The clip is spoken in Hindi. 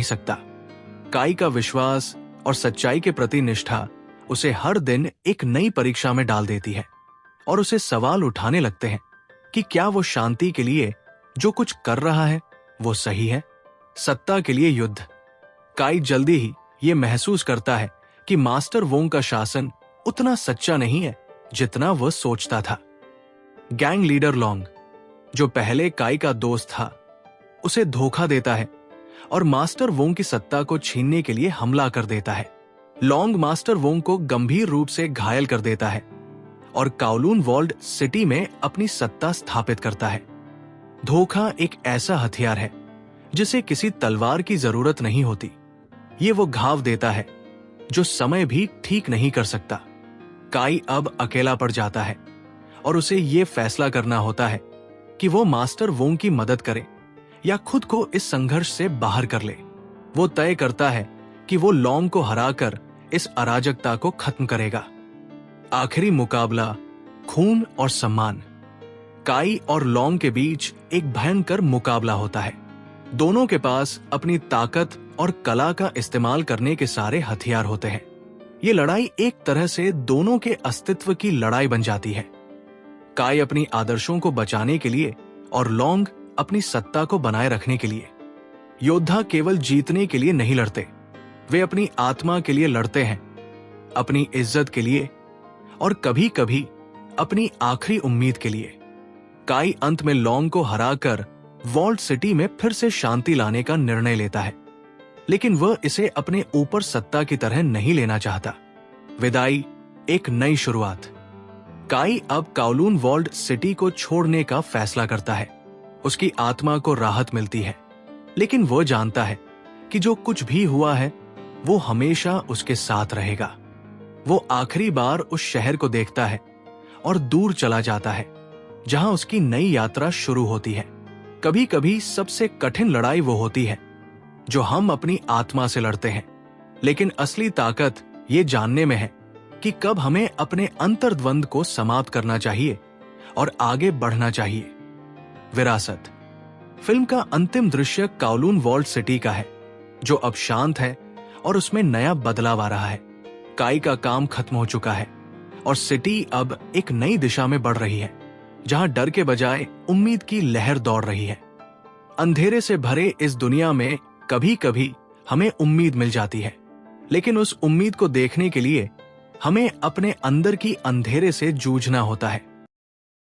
सकता। काई का विश्वास और सच्चाई के प्रति निष्ठा उसे हर दिन एक नई परीक्षा में डाल देती है और उसे सवाल उठाने लगते हैं कि क्या वो शांति के लिए जो कुछ कर रहा है वो सही है। सत्ता के लिए युद्ध। काई जल्दी ही ये महसूस करता है कि मास्टर वोंग का शासन उतना सच्चा नहीं है जितना वह सोचता था। गैंग लीडर लॉन्ग, जो पहले काई का दोस्त था, उसे धोखा देता है और मास्टर वोंग की सत्ता को छीनने के लिए हमला कर देता है। लॉन्ग मास्टर वोंग को गंभीर रूप से घायल कर देता है और काओलून वॉल्ड सिटी में अपनी सत्ता स्थापित करता है। धोखा एक ऐसा हथियार है जिसे किसी तलवार की जरूरत नहीं होती। ये वो घाव देता है जो समय भी ठीक नहीं कर सकता। काई अब अकेला पड़ जाता है और उसे ये फैसला करना होता है कि वो मास्टर वोंग की मदद करे या खुद को इस संघर्ष से बाहर कर ले। वो तय करता है कि वो लॉन्ग को हराकर इस अराजकता को खत्म करेगा। आखिरी मुकाबला, खून और सम्मान। काई और लॉन्ग के बीच एक भयंकर मुकाबला होता है। दोनों के पास अपनी ताकत और कला का इस्तेमाल करने के सारे हथियार होते हैं। ये लड़ाई एक तरह से दोनों के अस्तित्व की लड़ाई बन जाती है। काई अपनी आदर्शों को बचाने के लिए और लॉन्ग अपनी सत्ता को बनाए रखने के लिए। योद्धा केवल जीतने के लिए नहीं लड़ते, वे अपनी आत्मा के लिए लड़ते हैं, अपनी इज्जत के लिए और कभी कभी अपनी आखिरी उम्मीद के लिए। काई अंत में लॉन्ग को हराकर वॉल्ड सिटी में फिर से शांति लाने का निर्णय लेता है, लेकिन वह इसे अपने ऊपर सत्ता की तरह नहीं लेना चाहता। विदाई, एक नई शुरुआत। काई अब काओलून वॉल्ड सिटी को छोड़ने का फैसला करता है। उसकी आत्मा को राहत मिलती है, लेकिन वह जानता है कि जो कुछ भी हुआ है वो हमेशा उसके साथ रहेगा। वो आखिरी बार उस शहर को देखता है और दूर चला जाता है जहां उसकी नई यात्रा शुरू होती है। कभी कभी सबसे कठिन लड़ाई वो होती है जो हम अपनी आत्मा से लड़ते हैं, लेकिन असली ताकत ये जानने में है कि कब हमें अपने अंतर्द्वंद को समाप्त करना चाहिए और आगे बढ़ना चाहिए। विरासत। फिल्म का अंतिम दृश्य काओलून वॉल्ड सिटी का है, जो अब शांत है और उसमें नया बदलाव आ रहा है। काई का काम खत्म हो चुका है और सिटी अब एक नई दिशा में बढ़ रही है, जहां डर के बजाय उम्मीद की लहर दौड़ रही है। अंधेरे से भरे इस दुनिया में कभी कभी हमें उम्मीद मिल जाती है, लेकिन उस उम्मीद को देखने के लिए हमें अपने अंदर की अंधेरे से जूझना होता है।